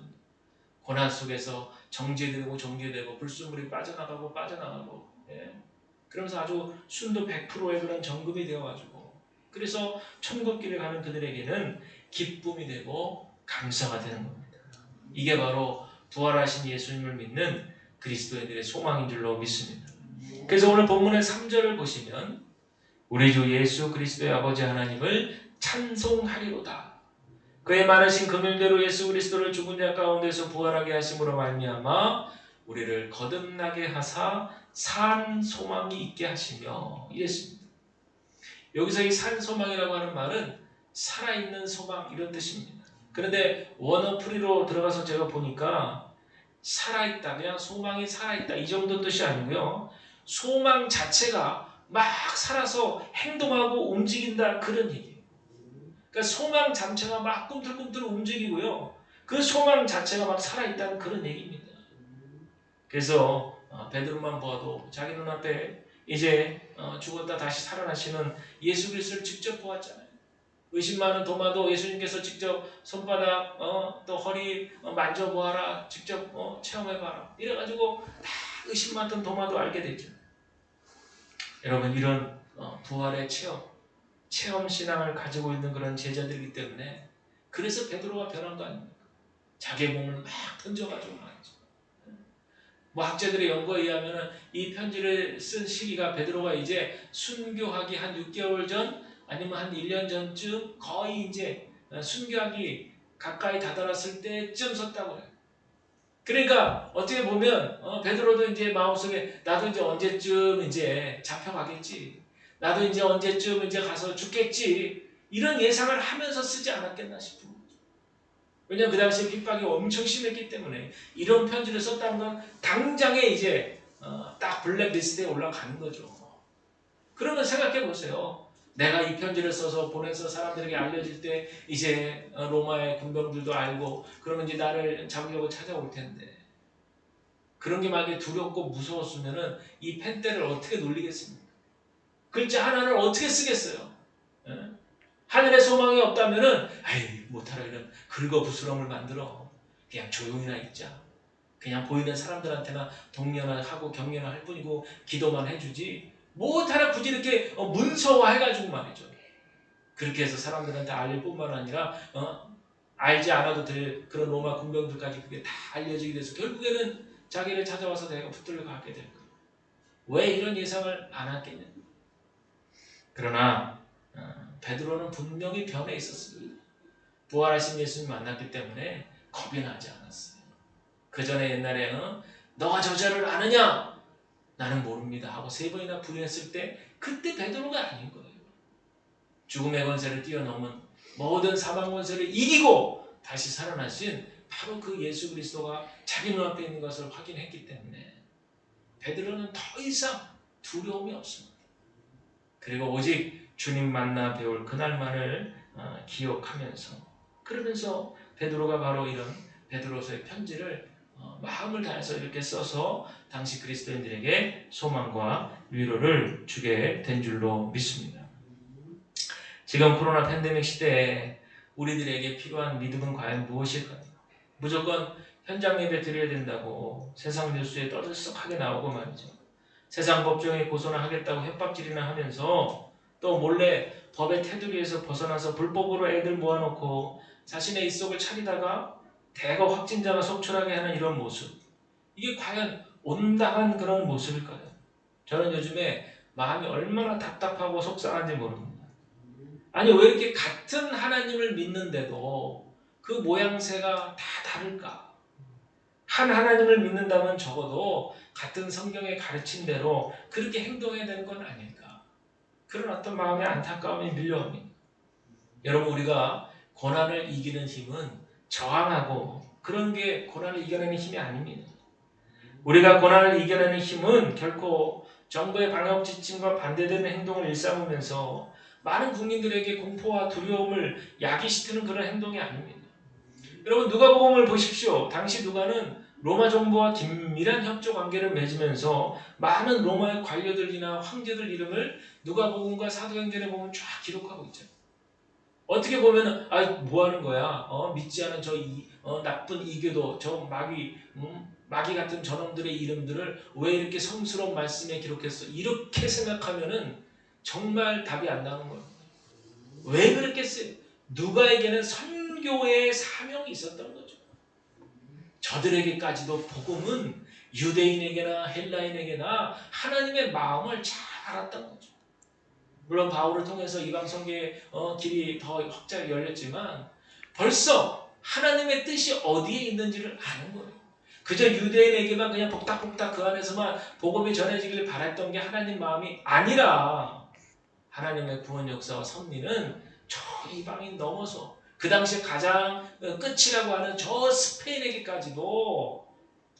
고난 속에서 정죄되고 정죄되고 불순물이 빠져나가고 예. 그러면서 아주 순도 100%의 그런 정금이 되어가지고, 그래서 천국길을 가는 그들에게는 기쁨이 되고 감사가 되는 겁니다. 이게 바로 부활하신 예수님을 믿는 그리스도인들의 소망인 줄로 믿습니다. 그래서 오늘 본문의 3절을 보시면, 우리 주 예수 그리스도의 아버지 하나님을 찬송하리로다. 그의 많으신 긍휼대로 예수 그리스도를 죽은 자 가운데서 부활하게 하심으로 말미암아 우리를 거듭나게 하사 산 소망이 있게 하시며, 이랬습니다. 여기서 이 산 소망이라고 하는 말은 살아있는 소망, 이런 뜻입니다. 그런데 원어프리로 들어가서 제가 보니까 살아있다, 그냥 소망이 살아있다, 이 정도 뜻이 아니고요. 소망 자체가 막 살아서 행동하고 움직인다, 그런 얘기예요. 그러니까 소망 자체가 막 꿈틀꿈틀 움직이고요. 그 소망 자체가 막 살아있다는 그런 얘기입니다. 그래서 베드로만 보아도 자기 눈앞에 이제 죽었다 다시 살아나시는 예수 그리스도를 직접 보았잖아요. 의심 많은 도마도 예수님께서 직접 손바닥 또 허리 만져보아라, 직접 체험해봐라, 이래가지고 다 의심 많던 도마도 알게 됐죠. 여러분, 이런 부활의 체험 신앙을 가지고 있는 그런 제자들이기 때문에, 그래서 베드로가 변한 거 아닙니까? 자기 몸을 막 던져가지고 말이죠. 뭐 학자들의 연구에 의하면 이 편지를 쓴 시기가 베드로가 이제 순교하기 한 6개월 전, 아니면 한 1년 전쯤, 거의 이제 순교하기 가까이 다다랐을 때쯤 썼다고 해요. 그러니까 어떻게 보면 베드로도 이제 마음속에, 나도 이제 언제쯤 이제 잡혀가겠지, 나도 이제 언제쯤 이제 가서 죽겠지, 이런 예상을 하면서 쓰지 않았겠나 싶은 거죠. 왜냐하면 그 당시에 핍박이 엄청 심했기 때문에 이런 편지를 썼다는 건 당장에 이제 딱 블랙리스트에 올라가는 거죠. 그러면 생각해 보세요. 내가 이 편지를 써서 보내서 사람들에게 알려질 때 이제 로마의 군병들도 알고, 그러면 이제 나를 잡으려고 찾아올 텐데, 그런 게 만약에 두렵고 무서웠으면은 이 펜대를 어떻게 놀리겠습니까? 글자 하나를 어떻게 쓰겠어요? 예? 하늘의 소망이 없다면은, 아이 못하라, 이런 긁어부스럼을 만들어 그냥 조용히나 있자, 그냥 보이는 사람들한테나 동료하고 격려나 할 뿐이고 기도만 해주지, 못하라 굳이 이렇게 문서화해가지고 말이죠. 그렇게 해서 사람들한테 알릴 뿐만 아니라 알지 않아도 될 그런 로마 군병들까지 그게 다 알려지게 돼서 결국에는 자기를 찾아와서 내가 붙들려 가게 될 거예요. 왜 이런 예상을 안 했겠냐? 그러나 베드로는 분명히 변해 있었습니다. 부활하신 예수님 만났기 때문에 겁이 나지 않았어요. 그 전에 옛날에 너가 저자를 아느냐? 나는 모릅니다 하고 3번이나 부인했을 때, 그때 베드로가 아닌 거예요. 죽음의 권세를 뛰어넘은, 모든 사망 권세를 이기고 다시 살아나신 바로 그 예수 그리스도가 자기 눈앞에 있는 것을 확인했기 때문에 베드로는 더 이상 두려움이 없습니다. 그리고 오직 주님 만나 배울 그날만을 기억하면서, 그러면서 베드로가 바로 이런 베드로서의 편지를 마음을 다해서 이렇게 써서 당시 그리스도인들에게 소망과 위로를 주게 된 줄로 믿습니다. 지금 코로나 팬데믹 시대에 우리들에게 필요한 믿음은 과연 무엇일까요? 무조건 현장 예배 드려야 된다고 세상 뉴스에 떠들썩하게 나오고 말이죠. 세상 법정에 고소나 하겠다고 협박질이나 하면서 또 몰래 법의 테두리에서 벗어나서 불법으로 애들 모아놓고 자신의 입속을 차리다가 대거 확진자가 속출하게 하는 이런 모습. 이게 과연 온당한 그런 모습일까요? 저는 요즘에 마음이 얼마나 답답하고 속상한지 모릅니다. 아니 왜 이렇게 같은 하나님을 믿는데도 그 모양새가 다 다를까? 한 하나님을 믿는다면 적어도 같은 성경에 가르친 대로 그렇게 행동해야 되는 건 아닐까? 그런 어떤 마음의 안타까움이 밀려옵니다. 여러분 우리가 고난을 이기는 힘은 저항하고 그런 게 고난을 이겨내는 힘이 아닙니다. 우리가 고난을 이겨내는 힘은 결코 정부의 방역 지침과 반대되는 행동을 일삼으면서 많은 국민들에게 공포와 두려움을 야기시키는 그런 행동이 아닙니다. 여러분 누가복음을 보십시오. 당시 누가는 로마 정부와 긴밀한 협조 관계를 맺으면서 많은 로마의 관료들이나 황제들 이름을 누가복음과 사도행전에 보면 쫙 기록하고 있죠. 어떻게 보면 뭐 하는 거야? 믿지 않은 나쁜 이교도 저 마귀 같은 저놈들의 이름들을 왜 이렇게 성스러운 말씀에 기록했어? 이렇게 생각하면은 정말 답이 안 나오는 거예요. 왜 그랬겠어요? 누가에게는 선교의 사명이 있었던 거죠. 저들에게까지도 복음은 유대인에게나 헬라인에게나 하나님의 마음을 잘 알았던 거죠. 물론 바울을 통해서 이방 선교의 길이 더 확장이 열렸지만 벌써 하나님의 뜻이 어디에 있는지를 아는 거예요. 그저 유대인에게만 그냥 복닥복닥 그 안에서만 복음이 전해지길 바랐던 게 하나님 마음이 아니라 하나님의 구원 역사와 섭리는 저 이방인 넘어서 그 당시에 가장 끝이라고 하는 저 스페인에게까지도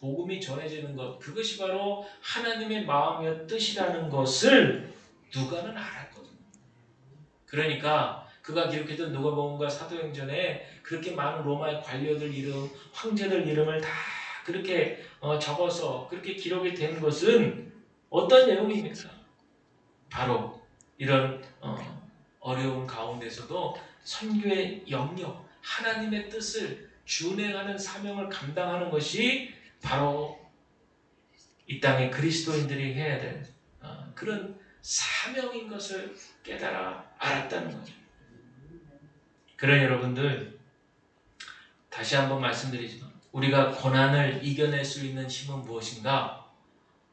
복음이 전해지는 것, 그것이 바로 하나님의 마음의 뜻이라는 것을 누가는 알았거든요. 그러니까 그가 기록했던 누가복음과 사도행전에 그렇게 많은 로마의 관료들 이름, 황제들 이름을 다 그렇게 적어서 그렇게 기록이 된 것은 어떤 내용입니까? 바로 이런 어려운 가운데서도 선교의 영역, 하나님의 뜻을 준행하는 사명을 감당하는 것이 바로 이 땅의 그리스도인들이 해야 될 그런 사명인 것을 깨달아 알았다는 거죠. 그런 여러분들 다시 한번 말씀드리지만 우리가 고난을 이겨낼 수 있는 힘은 무엇인가?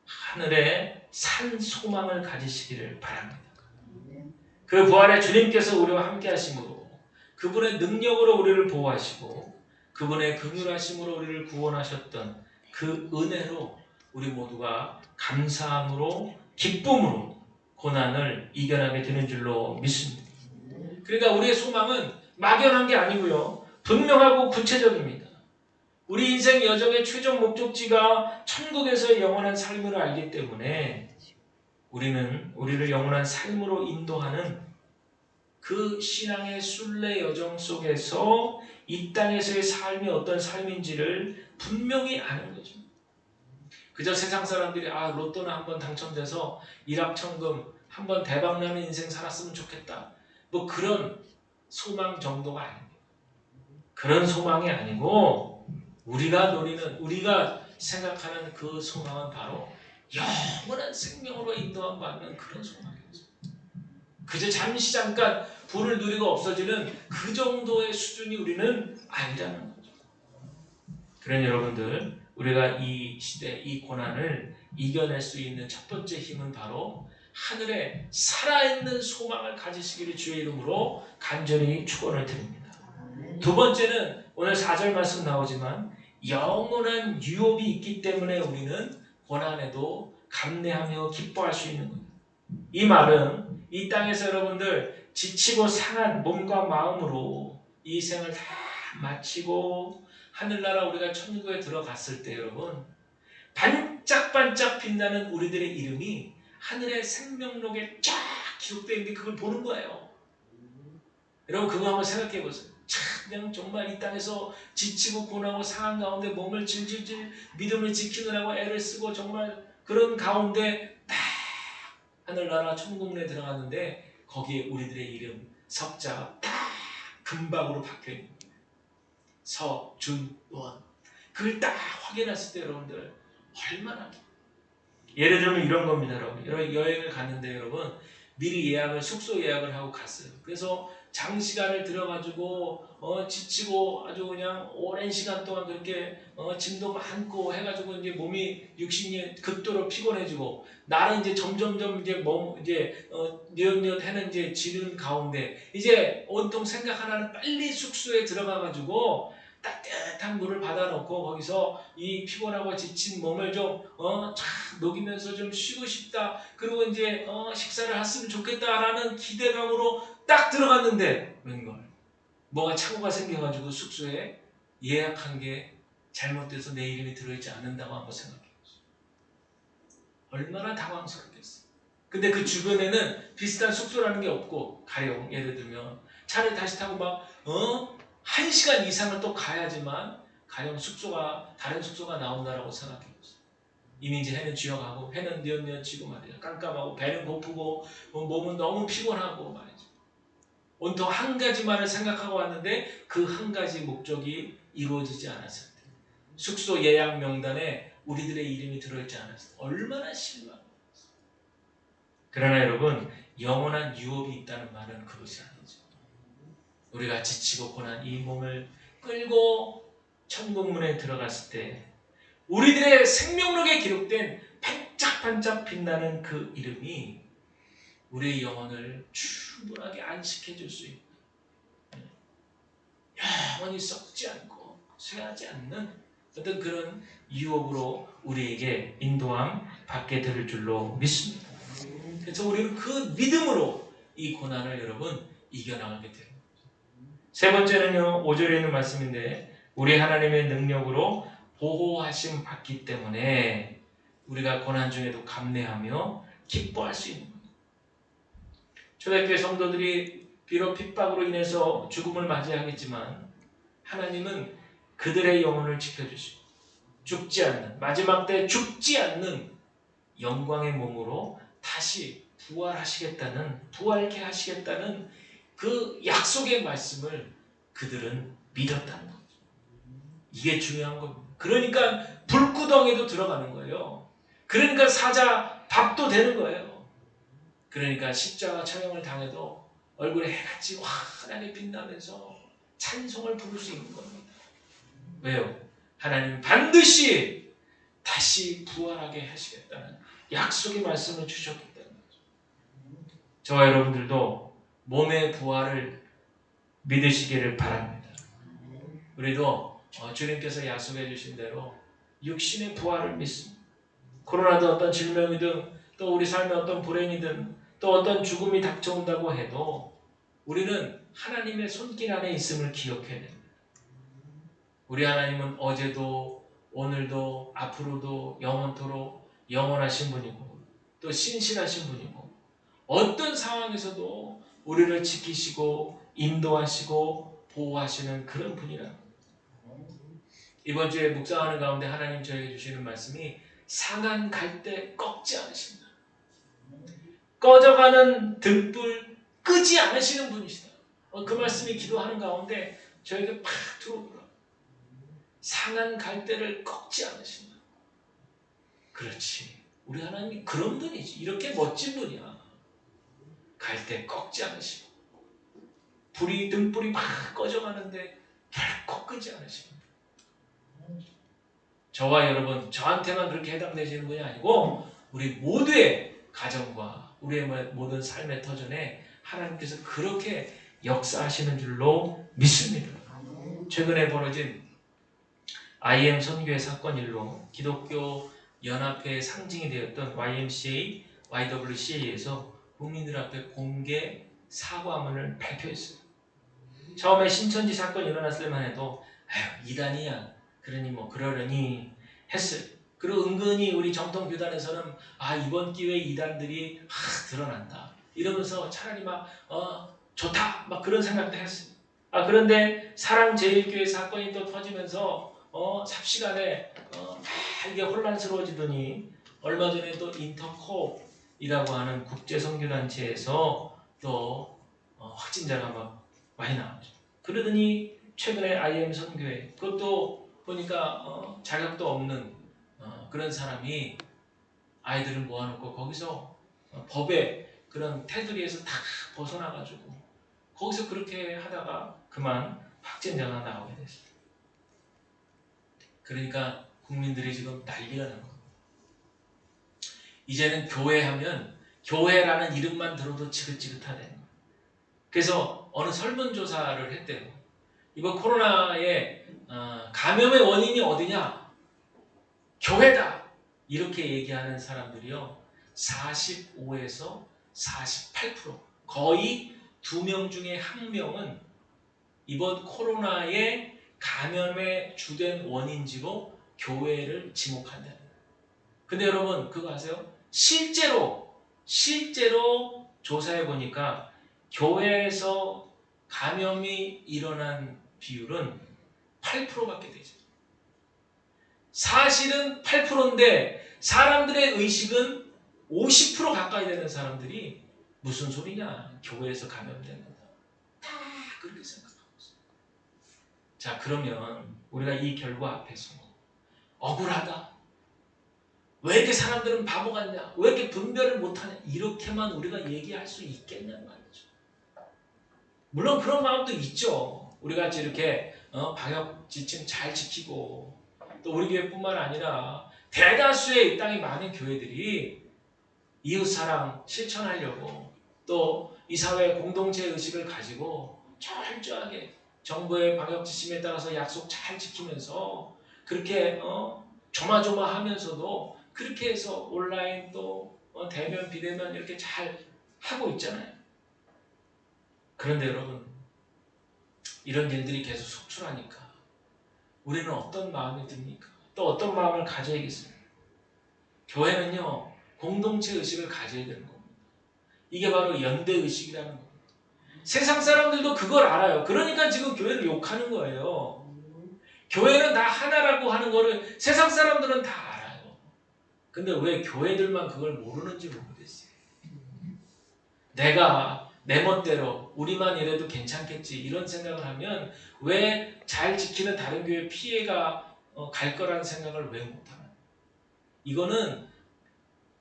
하늘에 산 소망을 가지시기를 바랍니다. 그 부활의 주님께서 우리와 함께 하심으로 그분의 능력으로 우리를 보호하시고 그분의 긍휼하심으로 우리를 구원하셨던 그 은혜로 우리 모두가 감사함으로 기쁨으로 고난을 이겨나게 되는 줄로 믿습니다. 그러니까 우리의 소망은 막연한 게 아니고요. 분명하고 구체적입니다. 우리 인생 여정의 최종 목적지가 천국에서의 영원한 삶을 알기 때문에 우리는 우리를 영원한 삶으로 인도하는 그 신앙의 순례 여정 속에서 이 땅에서의 삶이 어떤 삶인지를 분명히 아는 거죠. 그저 세상 사람들이 로또나 한번 당첨돼서 일확천금 한번 대박나는 인생 살았으면 좋겠다. 뭐 그런 소망 정도가 아닙니다. 그런 소망이 아니고 우리가 노리는, 우리가 생각하는 그 소망은 바로 영원한 생명으로 인도함 받는 그런 소망이죠. 그저 잠시 잠깐 부를 누리고 없어지는 그 정도의 수준이 우리는 아니라는 거죠. 그런 여러분들, 우리가 이 시대, 이 고난을 이겨낼 수 있는 첫 번째 힘은 바로 하늘에 살아있는 소망을 가지시기를 주의 이름으로 간절히 축원을 드립니다. 두 번째는 오늘 4절 말씀 나오지만 영원한 유업이 있기 때문에 우리는 고난에도 감내하며 기뻐할 수 있는 겁니다. 이 말은 이 땅에서 여러분들 지치고 상한 몸과 마음으로 이 생을 다 마치고 하늘나라 우리가 천국에 들어갔을 때 여러분 반짝반짝 빛나는 우리들의 이름이 하늘의 생명록에 쫙 기록되어 있는데 그걸 보는 거예요. 여러분 그거 한번 생각해 보세요. 그냥 정말 이 땅에서 지치고 고난하고 상한 가운데 몸을 질질질 믿음을 지키느라고 애를 쓰고 정말 그런 가운데 딱 하늘나라 천국문에 들어갔는데 거기에 우리들의 이름 석자가 딱 금박으로 박혀 있는 거예요. 서준원. 그걸 딱 확인했을 때 여러분들 얼마나, 예를 들면 이런 겁니다. 여러분 여행을 갔는데 여러분 미리 숙소 예약을 하고 갔어요. 그래서 장시간을 들어가지고 지치고 아주 그냥 오랜 시간 동안 그렇게 짐도 많고 해가지고 이제 몸이 육신이 극도로 피곤해지고, 나는 이제 점점점 이제 뉘엿뉘엿 이제 지는 가운데 이제 온통 생각 하나는 빨리 숙소에 들어가가지고 따뜻한 물을 받아놓고 거기서 이 피곤하고 지친 몸을 좀 쫙 녹이면서 좀 쉬고 싶다. 그리고 이제 식사를 했으면 좋겠다라는 기대감으로 딱 들어갔는데 웬걸 뭐가 착오가 생겨가지고 숙소에 예약한 게 잘못돼서 내 이름이 들어있지 않는다고 한번 생각해보세요. 얼마나 당황스럽겠어. 근데 그 주변에는 비슷한 숙소라는 게 없고, 가령 예를 들면 차를 다시 타고 막 1시간 이상을 또 가야지만 가령 다른 숙소가 나온다라고 생각해보세요. 이미 이제 해는 쥐어가고 해는 뉘엿뉘엿 지고 말이죠. 깜깜하고 배는 고프고 몸은 너무 피곤하고 말이죠. 온통 한 가지만을 생각하고 왔는데 그 한 가지 목적이 이루어지지 않았을 때, 숙소 예약 명단에 우리들의 이름이 들어있지 않았을 때 얼마나 실망. 그러나 여러분, 영원한 유업이 있다는 말은 그것이 아니죠. 우리가 지치고 고난 이 몸을 끌고 천국문에 들어갔을 때 우리들의 생명록에 기록된 반짝반짝 빛나는 그 이름이 우리의 영혼을 충분하게 안식해 줄 수 있는, 영원히 썩지 않고 쇠하지 않는 어떤 그런 유업으로 우리에게 인도함 받게 될 줄로 믿습니다. 그래서 우리는 그 믿음으로 이 고난을 여러분 이겨나가게 됩니다. 세 번째는요, 5절에 있는 말씀인데, 우리 하나님의 능력으로 보호하심 받기 때문에 우리가 고난 중에도 감내하며 기뻐할 수 있는 겁니다. 초대교회 성도들이 비록 핍박으로 인해서 죽음을 맞이하겠지만 하나님은 그들의 영혼을 지켜주시고 죽지 않는, 마지막 때 죽지 않는 영광의 몸으로 다시 부활케 하시겠다는 그 약속의 말씀을 그들은 믿었다는 거죠. 이게 중요한 겁니다. 그러니까 불구덩이도 들어가는 거예요. 그러니까 사자 밥도 되는 거예요. 그러니까 십자가 처형을 당해도 얼굴에 해같이 환하게 빛나면서 찬송을 부를 수 있는 겁니다. 왜요? 하나님은 반드시 다시 부활하게 하시겠다는 약속의 말씀을 주셨기 때문에. 저와 여러분들도 몸의 부활을 믿으시기를 바랍니다. 우리도 주님께서 약속해 주신 대로 육신의 부활을 믿습니다. 코로나도 어떤 질병이든 또 우리 삶에 어떤 불행이든 또 어떤 죽음이 닥쳐온다고 해도 우리는 하나님의 손길 안에 있음을 기억해야 됩니다. 우리 하나님은 어제도 오늘도 앞으로도 영원토록 영원하신 분이고 또 신실하신 분이고 어떤 상황에서도 우리를 지키시고 인도하시고 보호하시는 그런 분이라. 이번 주에 묵상하는 가운데 하나님 저에게 주시는 말씀이 상한 갈 때 꺾지 않으신다. 꺼져가는 등불 끄지 않으시는 분이시다. 그 말씀이 기도하는 가운데 저에게 팍 들어오더라고요. 상한 갈 때를 꺾지 않으신다. 그렇지. 우리 하나님이 그런 분이지. 이렇게 멋진 분이야. 갈 때 꺾지 않으시고 등불이 막 꺼져가는데 결코 끄지 않으십니다. 저와 여러분, 저한테만 그렇게 해당되시는 분이 아니고 우리 모두의 가정과 우리의 모든 삶의 터전에 하나님께서 그렇게 역사하시는 줄로 믿습니다. 최근에 벌어진 IM 선교회 사건 일로 기독교 연합회의 상징이 되었던 YMCA, YWCA에서 국민들 앞에 공개 사과문을 발표했어요. 처음에 신천지 사건이 일어났을 때만 해도 이단이야, 그러니 뭐 그러려니 했어요. 그리고 은근히 우리 정통교단에서는 이번 기회에 이단들이 드러난다 이러면서 차라리 막 좋다 막 그런 생각도 했어요. 그런데 사랑제일교회 사건이 또 터지면서 삽시간에 이게 혼란스러워지더니 얼마 전에 또 인터콥이라고 하는 국제선교단체에서 또 확진자가 막 많이 나왔죠. 그러더니 최근에 IM 선교회 그것도 보니까 자격도 없는 그런 사람이 아이들을 모아놓고 거기서 법의 그런 테두리에서 다 벗어나가지고 거기서 그렇게 하다가 그만 확진자가 나오게 됐어요. 그러니까 국민들이 지금 난리가 난 겁니다. 이제는 교회 하면 교회라는 이름만 들어도 지긋지긋하대. 그래서 어느 설문조사를 했대요. 이번 코로나의 감염의 원인이 어디냐? 교회다. 이렇게 얘기하는 사람들이요. 45에서 48%. 거의 2명 중에 1명은 이번 코로나의 감염의 주된 원인지로 교회를 지목한다. 근데 여러분 그거 아세요? 실제로 조사해 보니까 교회에서 감염이 일어난 비율은 8%밖에 되죠. 사실은 8%인데 사람들의 의식은 50% 가까이 되는 사람들이 무슨 소리냐? 교회에서 감염된 거다. 다 그렇게 생각하고 있어요. 자, 그러면 우리가 이 결과 앞에서 억울하다. 왜 이렇게 사람들은 바보 같냐? 왜 이렇게 분별을 못하냐? 이렇게만 우리가 얘기할 수 있겠냐는 말이죠. 물론 그런 마음도 있죠. 우리가 이렇게 방역 지침 잘 지키고 또 우리 교회뿐만 아니라 대다수의 이 땅에 많은 교회들이 이웃사랑 실천하려고 또 이 사회 공동체 의식을 가지고 철저하게 정부의 방역 지침에 따라서 약속 잘 지키면서 그렇게 조마조마하면서도 그렇게 해서 온라인 또 대면 비대면 이렇게 잘 하고 있잖아요. 그런데 여러분 이런 일들이 계속 속출하니까 우리는 어떤 마음이 듭니까? 또 어떤 마음을 가져야겠습니까? 교회는요 공동체 의식을 가져야 되는 겁니다. 이게 바로 연대의식이라는 겁니다. 세상 사람들도 그걸 알아요. 그러니까 지금 교회를 욕하는 거예요. 교회는 다 하나라고 하는 거를 세상 사람들은 다 알아요. 근데 왜 교회들만 그걸 모르는지 모르겠어요. 내가 내 멋대로 우리만 이래도 괜찮겠지 이런 생각을 하면 왜 잘 지키는 다른 교회 피해가 갈 거라는 생각을 왜 못하나? 이거는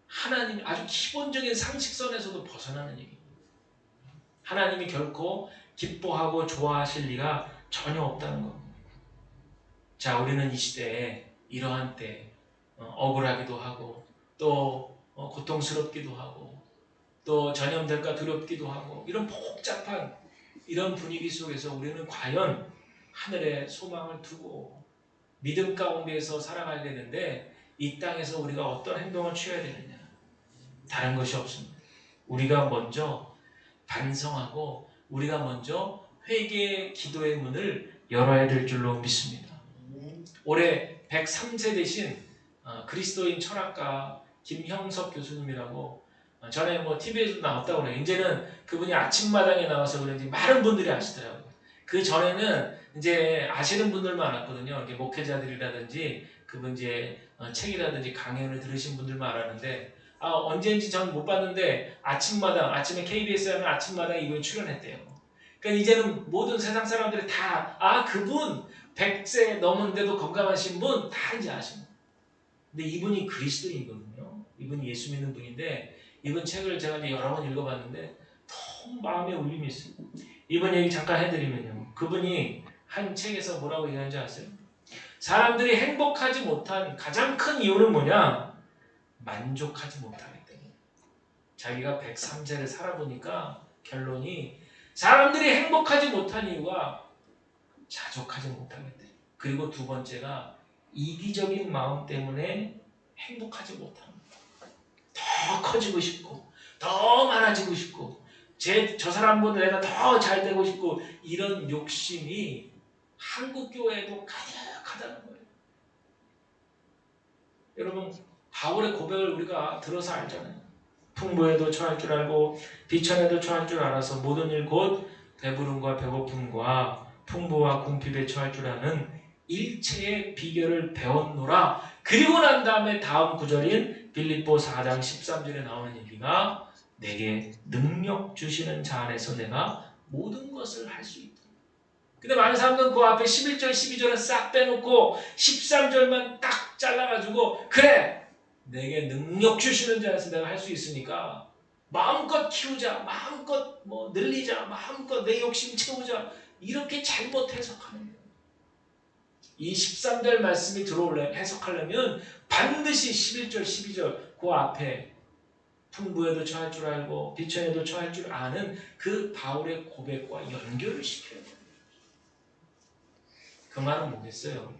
하나님 아주 기본적인 상식선에서도 벗어나는 얘기입니다. 하나님이 결코 기뻐하고 좋아하실 리가 전혀 없다는 겁니다. 자, 우리는 이 시대에 이러한 때 억울하기도 하고 또 고통스럽기도 하고 또 전염될까 두렵기도 하고 이런 복잡한 이런 분위기 속에서 우리는 과연 하늘에 소망을 두고 믿음 가운데에서 살아가야 되는데 이 땅에서 우리가 어떤 행동을 취해야 되느냐? 다른 것이 없습니다. 우리가 먼저 반성하고 우리가 먼저 회개의 기도의 문을 열어야 될 줄로 믿습니다. 올해 103세 되신 그리스도인 철학가 김형석 교수님이라고 전에 TV에도 나왔다고 그래요. 이제는 그분이 아침마당에 나와서 그런지 많은 분들이 아시더라고요. 그 전에는 이제 아시는 분들만 알았거든요. 이렇게 목회자들이라든지 그분 이제 책이라든지 강연을 들으신 분들만 알았는데 언제인지 전 못 봤는데 아침에 KBS 하면 아침마당 이분이 출연했대요. 그러니까 이제는 모든 세상 사람들이 다 그분 100세 넘은데도 건강하신 분 다 이제 아십니다. 근데 이분이 그리스도인이거든요. 이분이 예수 믿는 분인데 이분 책을 제가 이제 여러 번 읽어봤는데 너무 마음에 울림이 있어요. 이분 얘기 잠깐 해드리면요. 그분이 한 책에서 뭐라고 얘기하는지 아세요? 사람들이 행복하지 못한 가장 큰 이유는 뭐냐? 만족하지 못하기 때문에. 자기가 103세를 살아보니까 결론이 사람들이 행복하지 못한 이유가 자족하지 못하기 때문에. 그리고 두 번째가 이기적인 마음 때문에 행복하지 못합니다. 더 커지고 싶고 더 많아지고 싶고 저 사람보다 내가 더 잘 되고 싶고 이런 욕심이 한국 교회에도 가득하다는 거예요. 여러분 바울의 고백을 우리가 들어서 알잖아요. 풍부에도 처할 줄 알고 비천에도 처할 줄 알아서 모든 일 곧 배부름과 배고픔과 풍부와 궁핍에 처할 줄 아는 일체의 비결을 배웠노라. 그리고 난 다음에 다음 구절인 빌립보 4장 13절에 나오는 얘기가 내게 능력 주시는 자 안에서 내가 모든 것을 할 수 있다. 근데 많은 사람들은 그 앞에 11절, 12절은 싹 빼놓고 13절만 딱 잘라가지고 그래! 내게 능력 주시는 자에서 내가 할 수 있으니까 마음껏 키우자, 마음껏 늘리자, 마음껏 내 욕심 채우자 이렇게 잘못 해석하는 거예요. 이 13절 말씀이 해석하려면 반드시 11절, 12절 그 앞에 풍부에도 처할 줄 알고 비천에도 처할 줄 아는 그 바울의 고백과 연결을 시켜야 돼요. 그 말은 뭐겠어요?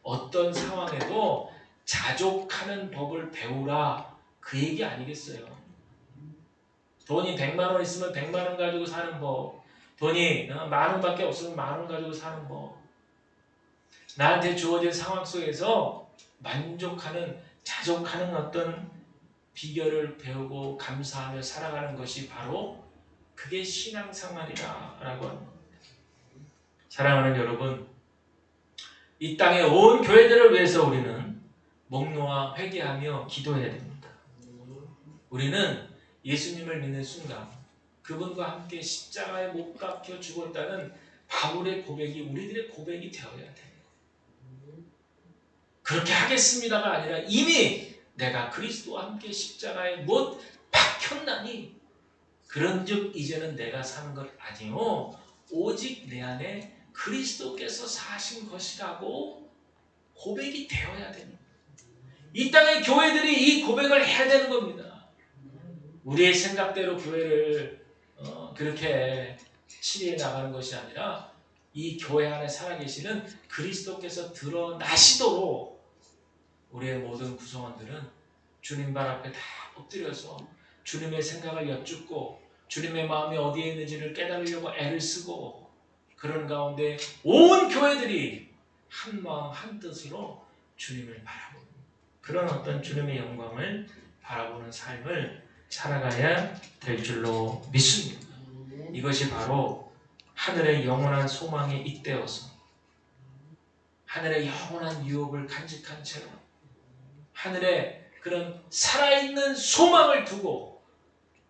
어떤 상황에도 자족하는 법을 배우라 그 얘기 아니겠어요? 돈이 100만 원 있으면 100만 원 가지고 사는 법, 돈이 10,000원밖에 없으면 10,000원 가지고 사는 법, 나한테 주어진 상황 속에서 만족하는, 자족하는 어떤 비결을 배우고 감사하며 살아가는 것이 바로 그게 신앙생활이다 라고 하는 겁니다. 사랑하는 여러분, 이 땅의 온 교회들을 위해서 우리는 목 놓아 회개하며 기도해야 됩니다. 우리는 예수님을 믿는 순간 그분과 함께 십자가에 못 박혀 죽었다는 바울의 고백이 우리들의 고백이 되어야 돼요. 그렇게 하겠습니다가 아니라 이미 내가 그리스도와 함께 십자가에 못 박혔나니 그런즉 이제는 내가 사는 것 아니요 오직 내 안에 그리스도께서 사신 것이라고 고백이 되어야 됩니다. 이 땅의 교회들이 이 고백을 해야 되는 겁니다. 우리의 생각대로 교회를 그렇게 치리해 나가는 것이 아니라 이 교회 안에 살아계시는 그리스도께서 드러나시도록 우리의 모든 구성원들은 주님 발 앞에 다 엎드려서 주님의 생각을 여쭙고 주님의 마음이 어디에 있는지를 깨달으려고 애를 쓰고 그런 가운데 온 교회들이 한 마음 한 뜻으로 주님을 바라보는 그런 어떤 주님의 영광을 바라보는 삶을 살아가야 될 줄로 믿습니다. 이것이 바로 하늘의 영원한 소망에 잇대어서 하늘의 영원한 유업을 간직한 채로 하늘의 그런 살아있는 소망을 두고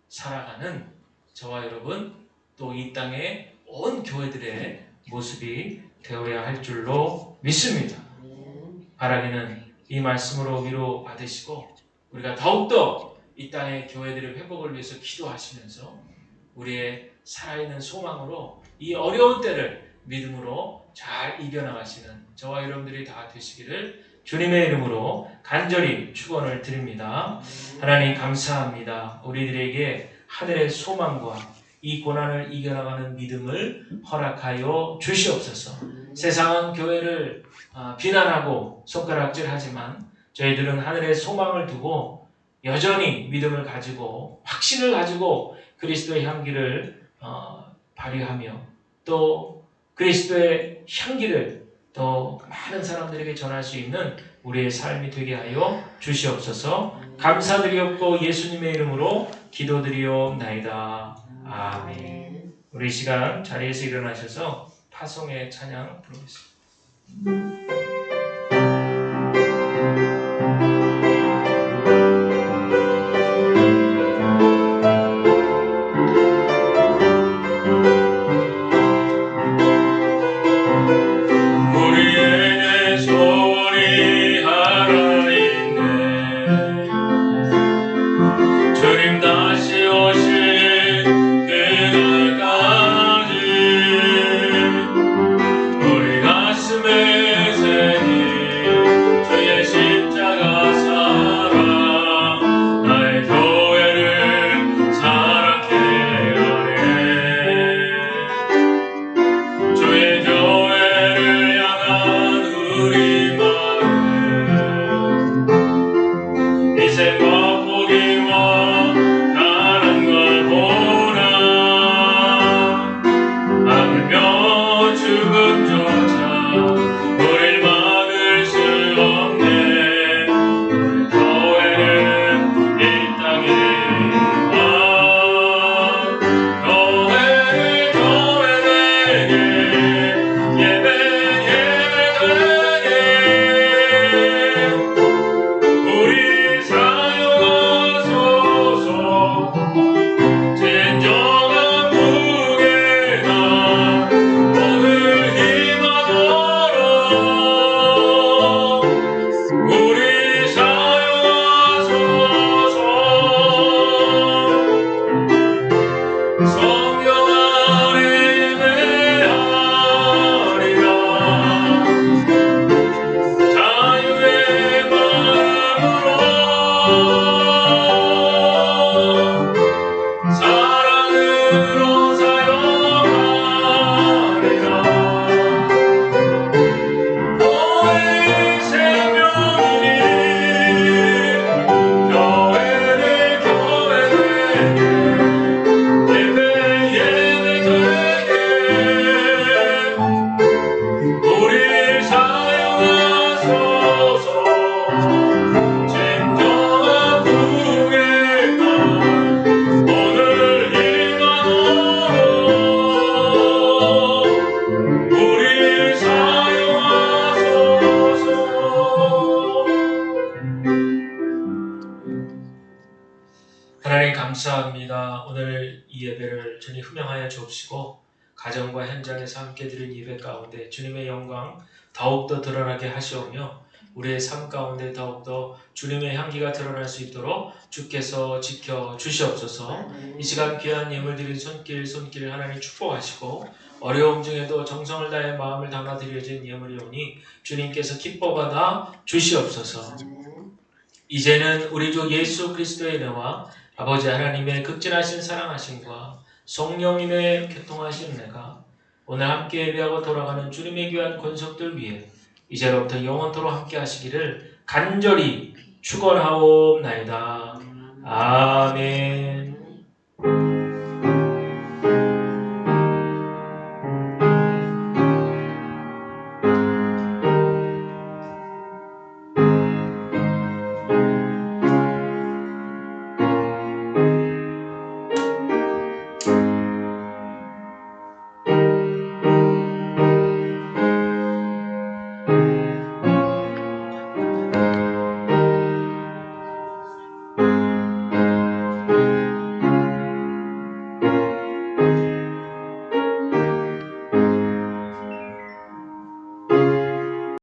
살아가는 저와 여러분 또 이 땅의 온 교회들의 모습이 되어야 할 줄로 믿습니다. 바라기는 이 말씀으로 위로 받으시고 우리가 더욱더 이 땅의 교회들의 회복을 위해서 기도하시면서 우리의 살아있는 소망으로 이 어려운 때를 믿음으로 잘 이겨나가시는 저와 여러분들이 다 되시기를 주님의 이름으로 간절히 축원을 드립니다. 하나님 감사합니다. 우리들에게 하늘의 소망과 이 고난을 이겨나가는 믿음을 허락하여 주시옵소서. 세상은 교회를 비난하고 손가락질하지만 저희들은 하늘의 소망을 두고 여전히 믿음을 가지고 확신을 가지고 그리스도의 향기를 발휘하며 또 그리스도의 향기를 더 많은 사람들에게 전할 수 있는 우리의 삶이 되게 하여 주시옵소서. 감사드리옵고 예수님의 이름으로 기도드리옵나이다. 아멘. 우리 시간 자리에서 일어나셔서 파송의 찬양 부르겠습니다. 우리 가슴에 성령 안에 예배하리라. 자유의 마음으로 사랑으로 사용하리라. 너의 생명이니 교회를 예배 예배되게 우릴 사용하소서. 진정한 후회가 오늘 일만으로 우릴 사용하소서. 하나님 감사합니다. 오늘 이 예배를 주님 흠양하여 주옵시고 가정과 현장에서 함께 드린 예배 가운데 주님의 영광 더욱더 드러나게 하시오며 우리의 삶 가운데 더욱더 주님의 향기가 드러날 수 있도록 주께서 지켜 주시옵소서. 이 시간 귀한 예물 드린 손길 하나님 축복하시고 어려움 중에도 정성을 다해 마음을 담아 드려진 예물이오니 주님께서 기뻐 받아 주시옵소서. 이제는 우리 주 예수 그리스도의 은혜와 아버지 하나님의 극진하신 사랑하심과 성령님의 교통하신 은혜가 오늘 함께 예배하고 돌아가는 주님의 귀한 권속들 위에 이제로부터 영원토록 함께 하시기를 간절히 축원하옵나이다. 아멘.